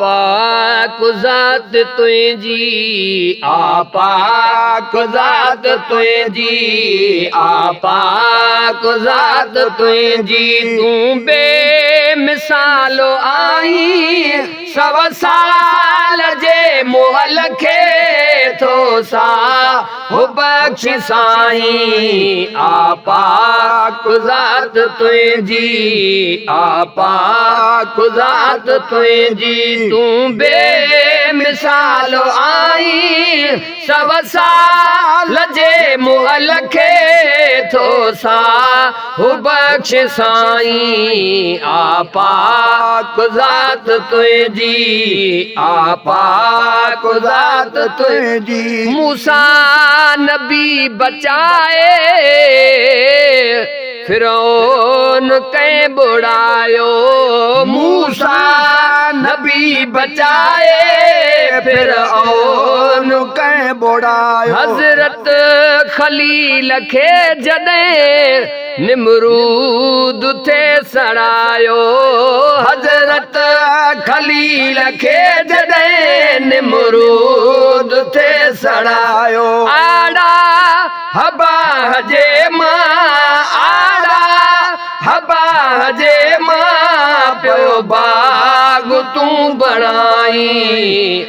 पाक ज़ात तुंहिंजी पाक ज़ात तुंहिंजी पाक ज़ात तुंहिंजी तूं बेमिसालो आहीं सव साल जे मुअल खे थो सा हो बख्श साईं पाक ज़ात तुंहिंजी पाक ज़ात तुंहिंजी तूं बेमिसालो आहीं सव साल जे मुअल खे थो सा हो बख्श साईं पाक ज़ात तुंहिंजी पाक ज़ात तुंहिंजी मूसा नबी बचाए फिरौन कंहिं बुड़ायो मूसा नबी बचाए फिरौन कंहिं बुड़ायो हज़रत खलील खे जॾहिं निमरूद थे सड़ायो हज़रत खलील खे जॾहिं निमरूद थे सड़ायो आड़ा हबा जे मां आड़ा हबा जे मां पियो बाग तूं बणाई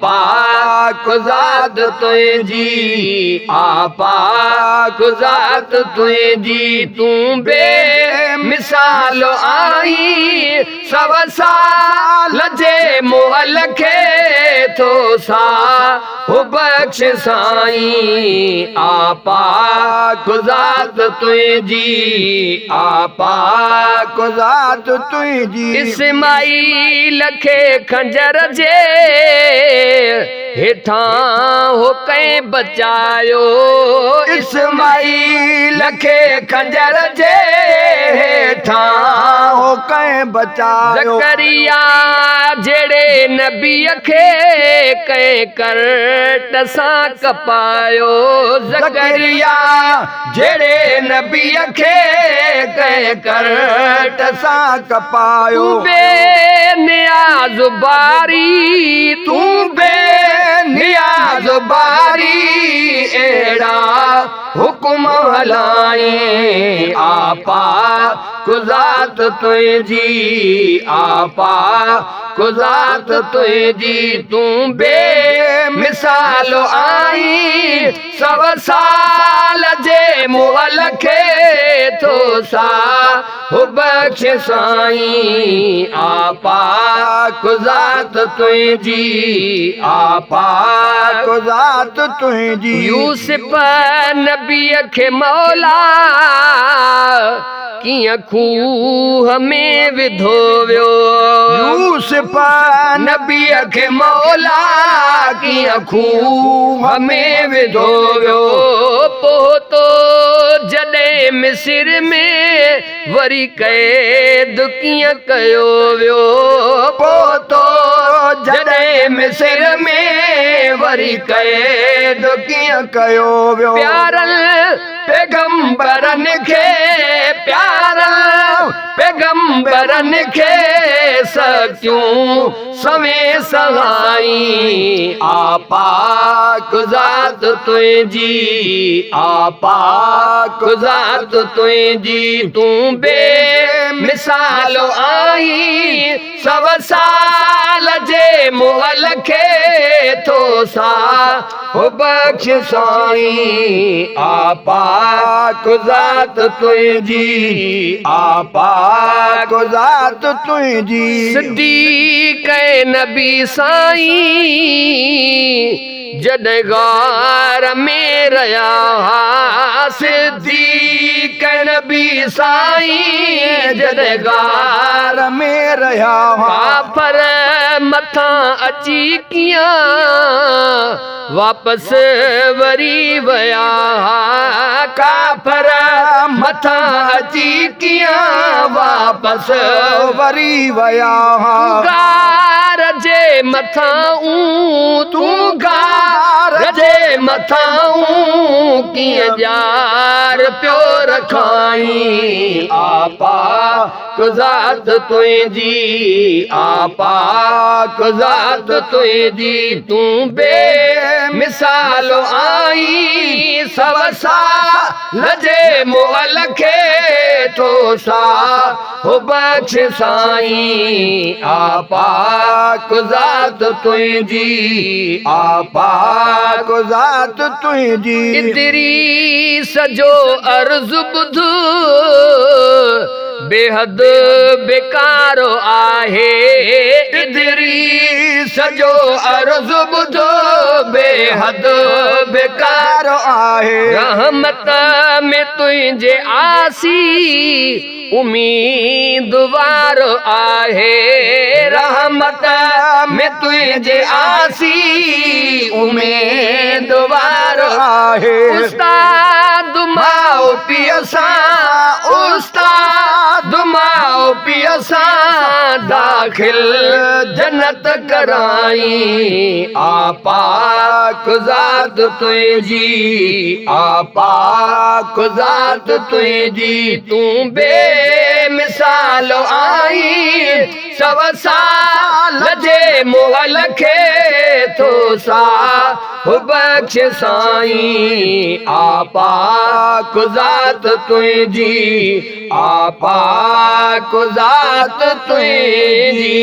पाक ज़ात तुंहिंजी पाक ज़ात तुंहिंजी तूं बेमिसालो आहीं सव साल जे मुअल खे थो सा हो बख्श साईं पाक ज़ात तुंहिंजी पाक ज़ात तुंहिंजी इस्माईल खे खंजर जे हेठां हो कंहिं बचायो इस्माईल खे खंजर जे हेठां हो कंहिं बचायो ज़करिया जहिड़े नबीअ खे कंहिं करट सां कपायो ज़करिया जहिड़े नबीअ खे कंहिं करट सां कपायो बेनियाज़ बारी तूं बेनियाज़ बारी अहिड़ा हुकुम हलाई पाक ज़ात तुंहिंजी पाक ज़ात तुंहिंजी तूं बेमिसालो आहीं सव साल जे मुअल खे थो सा हो बख्श साईं पाक ज़ात तुंहिंजी पाक ज़ात तुंहिंजी यूसुफ नबीअ खे मौला कीअं खूह में विधो वियो यूसुफ नबीअ खे मौला कीअं खूह में विधो वियो पोतो जॾहिं मिस्र में वरी क़ैद कीअं कयो वियो पोतो जॾहिं मिस्र में वरी क़ैद कीअं कयो वियो प्यारल पैगंबरन खे प्यारल पैगंबरन खे सकियूं सवे सहाई पाक ज़ात तुंहिंजी पाक ज़ात तुंहिंजी तूं बेमिसालो आहीं सव साल जे मुअल खे थो सा हो बख्श साईं पाक ज़ात तुंहिंजी पाक ज़ात तुंहिंजी सिद्दीक़ नबी साईं जॾहिं गार में रहिया सिद्दीक़ नबी साईं जॾहिं गार में रहिया पर मथां अची कीअं वापसि वरी विया काफ़र मथां अची कीअं वापसि वरी विया गार जे मथां तूं गार जे मथां कीअं जार पियो रखाई आपाक ज़ात तुंहिंजी आपाक ज़ात तुंहिंजी तूं बेमिसाल आई सवसा लजे मुअल खे तो सा हो बख्श साईं आपाक ज़ात तुंहिंजी आपाक ज़ात तुंहिंजी इतरी सजो अर्ज़ ॿुध बेहद बेकार आहे इतरी सजो अर्ज़ ॿुध बेहद बेकार आहे रहमत में तुंहिंजे आसी उम्मीदवार आहे रहमत में तुंहिंजे आसी उम्मीदवार आहे उस्ताद माओ पीउ सां उस्ताद माओ पीउ सां दाखिल जन्नत कराई आपाक ज़ात तुंहिंजी आपाक ज़ात तुंहिंजी तूं बेमिसाल आई सवसा लजे मुअल खे तो सा हो बख्श साईं आपाक ज़ात तुंहिंजी आपाक ज़ात तुंहिंजी